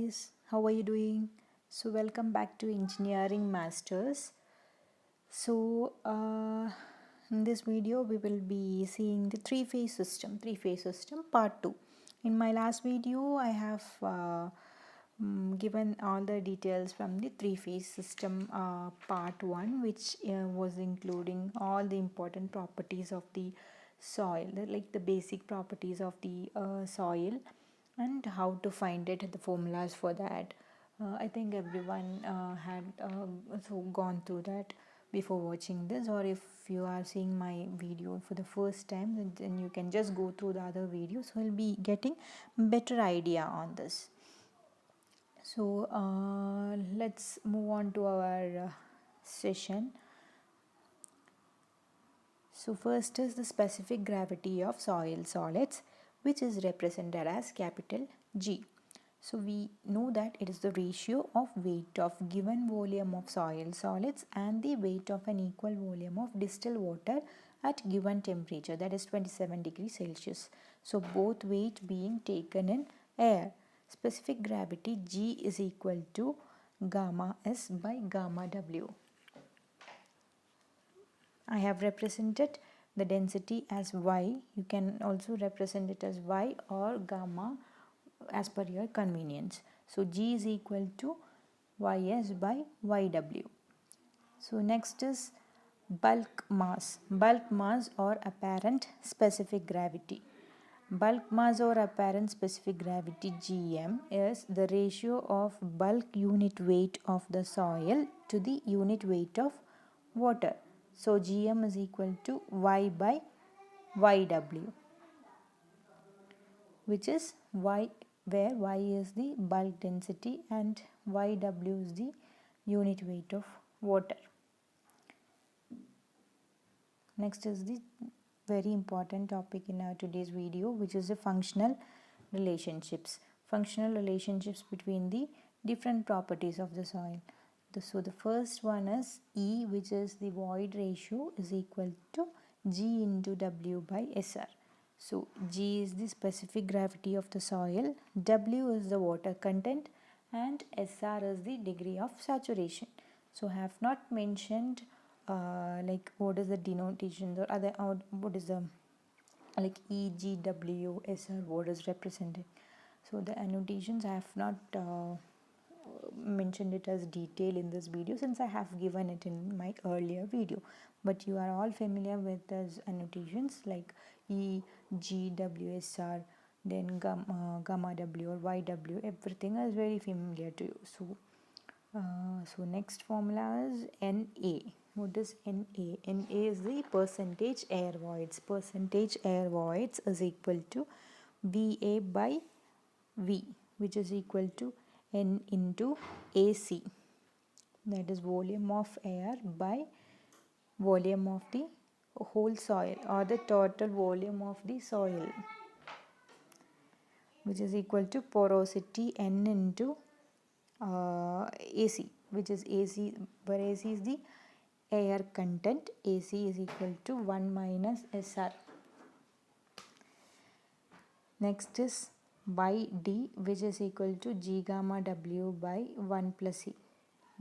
guys, how are you doing? So welcome back to Engineering Masters. In this video we will be seeing the three-phase system part 2. In my last video I have given all the details from the three-phase system part 1, which was including all the important properties of the soil, like the basic properties of the soil and how to find it, the formulas for that. I think everyone had gone through that before watching this, or if you are seeing my video for the first time, then you can just go through the other videos, so you'll be getting better idea on this. So let's move on to our session. So first is the specific gravity of soil solids, which is represented as capital G. So we know that it is the ratio of weight of given volume of soil solids and the weight of an equal volume of distilled water at given temperature, that is 27 degrees Celsius. So both weight being taken in air. Specific gravity G is equal to gamma S by gamma W. I have represented the density as Y. You can also represent it as Y or gamma as per your convenience. So G is equal to Ys by Yw. So next is bulk mass. Bulk mass or apparent specific gravity. Bulk mass or apparent specific gravity Gm is the ratio of bulk unit weight of the soil to the unit weight of water. So Gm is equal to Y by Yw, which is Y, where Y is the bulk density and Yw is the unit weight of water. Next is the very important topic in our today's video, which is the functional relationships. Functional relationships between the different properties of the soil. So the first one is E, which is the void ratio, is equal to G into W by SR. So G is the specific gravity of the soil, W is the water content, and SR is the degree of saturation. So I have not mentioned like what is the denotation or other, or what is the like E, G, W, SR, what is represented. So the annotations I have not mentioned it as detail in this video, since I have given it in my earlier video, but you are all familiar with those annotations like E, G, W, SR, then gamma W or YW. Everything is very familiar to you. So next formula is Na. What is Na? Na is the percentage air voids. Percentage air voids is equal to Va by V, which is equal to N into AC. That is volume of air by volume of the whole soil, or the total volume of the soil, which is equal to porosity N into AC, which is AC, where AC is the air content. AC is equal to 1 minus SR. Next is YD, which is equal to G gamma W by 1 plus E.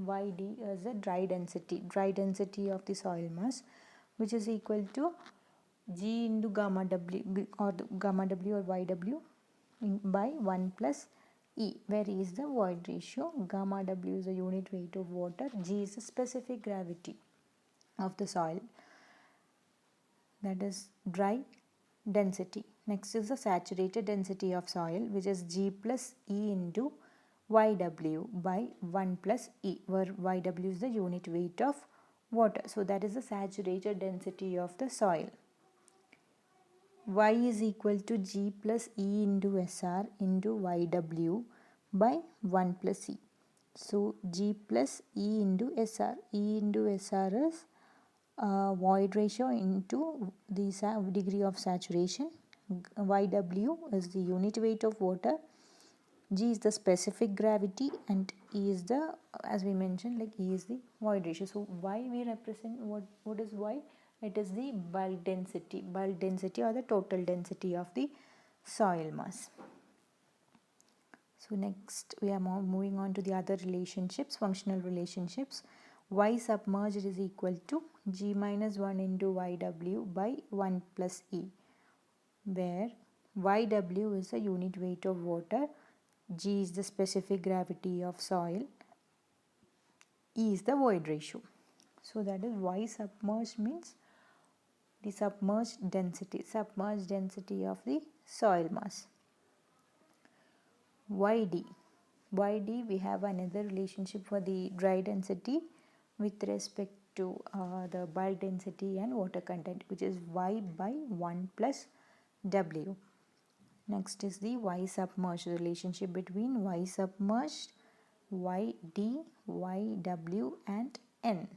YD is the dry density of the soil mass, which is equal to G into gamma W, or gamma W or YW by 1 plus E, where E is the void ratio, gamma W is the unit weight of water, G is the specific gravity of the soil, that is dry density. Next is the saturated density of soil, which is G plus E into YW by 1 plus E, where YW is the unit weight of water. So that is the saturated density of the soil. Y is equal to G plus E into SR into YW by 1 plus E. So G plus E into SR. E into SR is void ratio into the degree of saturation. YW is the unit weight of water. G is the specific gravity, and E is the, as we mentioned, like E is the void ratio. So Y we represent, what is Y? It is the bulk density or the total density of the soil mass. So next we are moving on to the other relationships, functional relationships. Y submerged is equal to G minus 1 into YW by 1 plus E, where YW is the unit weight of water, G is the specific gravity of soil, E is the void ratio. So that is Y submerged means the submerged density of the soil mass. YD we have another relationship for the dry density with respect to the bulk density and water content, which is Y by 1 plus W. Next is the Y submerged, relationship between Y submerged, YD, YW and N,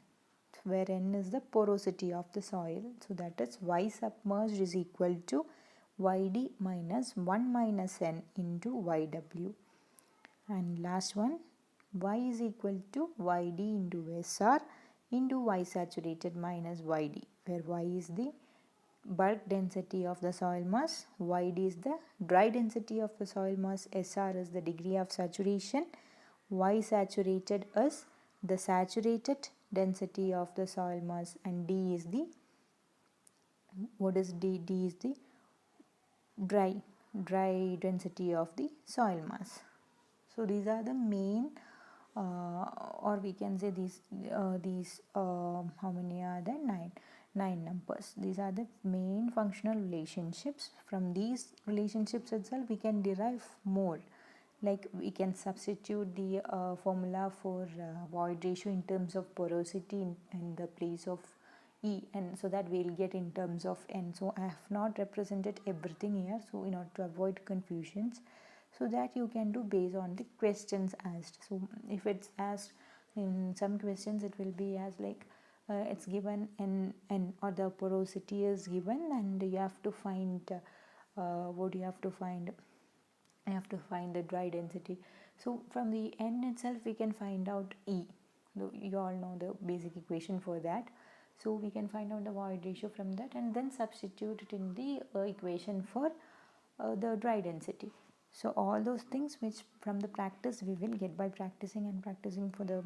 where N is the porosity of the soil. So that is Y submerged is equal to YD minus 1 minus N into YW. And last one, Y is equal to YD into SR into Y saturated minus YD, where Y is the bulk density of the soil mass, YD is the dry density of the soil mass, SR is the degree of saturation, Y saturated is the saturated density of the soil mass, and D is the, what is D? D is the dry density of the soil mass. So these are the main or we can say these how many are there? Nine numbers. These are the main functional relationships. From these relationships itself we can derive more, like we can substitute the formula for void ratio in terms of porosity in the place of E, and so that we'll get in terms of N. So I have not represented everything here, so in order to avoid confusions, so that you can do based on the questions asked. So if it's asked in some questions, it will be as like it's given N or the porosity is given, and you have to find what you have to find. I have to find the dry density. So from the N itself we can find out E. You all know the basic equation for that. So we can find out the void ratio from that and then substitute it in the equation for the dry density. So all those things which from the practice we will get by practicing and practicing for the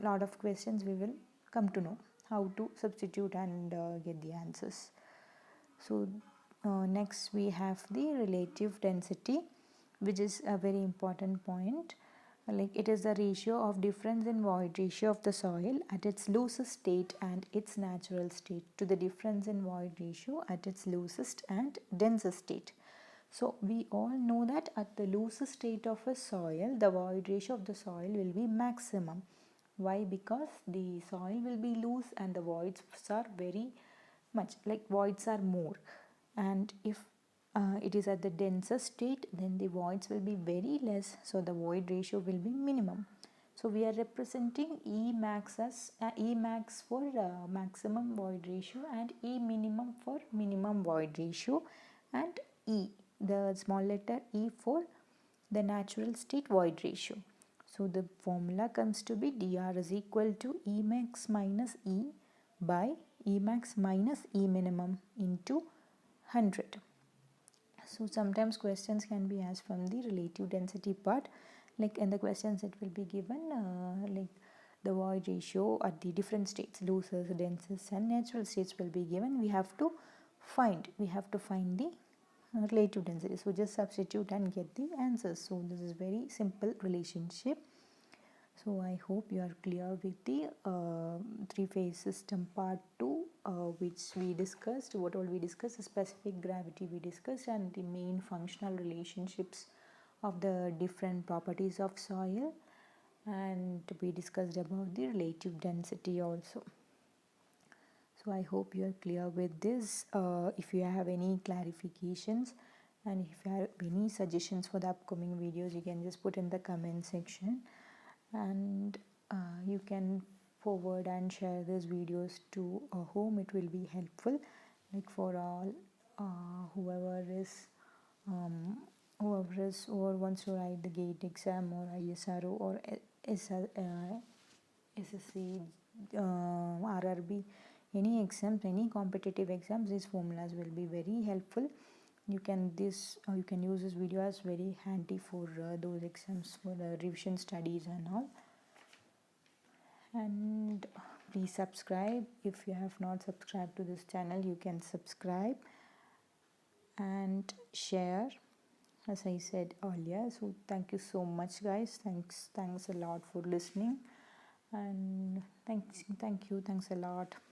lot of questions, we will come to know how to substitute and get the answers. So next we have the relative density, which is a very important point. Like it is the ratio of difference in void ratio of the soil at its loosest state and its natural state to the difference in void ratio at its loosest and densest state. So we all know that at the loosest state of a soil, the void ratio of the soil will be maximum. Why? Because the soil will be loose and the voids are very much, like voids are more. And if it is at the denser state, then the voids will be very less, so the void ratio will be minimum. So we are representing E max as E max for maximum void ratio and E minimum for minimum void ratio, and E, the small letter E, for the natural state void ratio. So the formula comes to be dr is equal to E max minus E by E max minus E minimum into 100. So sometimes questions can be asked from the relative density part, like in the questions it will be given like the void ratio at the different states, loosest, densest and natural states will be given. We have to find the relative density. So just substitute and get the answers. So this is very simple relationship. So I hope you are clear with the three-phase system part 2, which we discussed. What all we discussed, the specific gravity we discussed, and the main functional relationships of the different properties of soil, and we discussed about the relative density also. So I hope you are clear with this. If you have any clarifications and if you have any suggestions for the upcoming videos, you can just put in the comment section, and you can forward and share these videos to whom it will be helpful, like for all whoever wants to write the GATE exam or ISRO or SSC, RRB, any exams, any competitive exams, these formulas will be very helpful. you can use this video as very handy for those exams, for the revision studies and all. And please subscribe. If you have not subscribed to this channel, you can subscribe and share, as I said earlier. So thank you so much, guys. Thanks a lot for listening, and thanks a lot.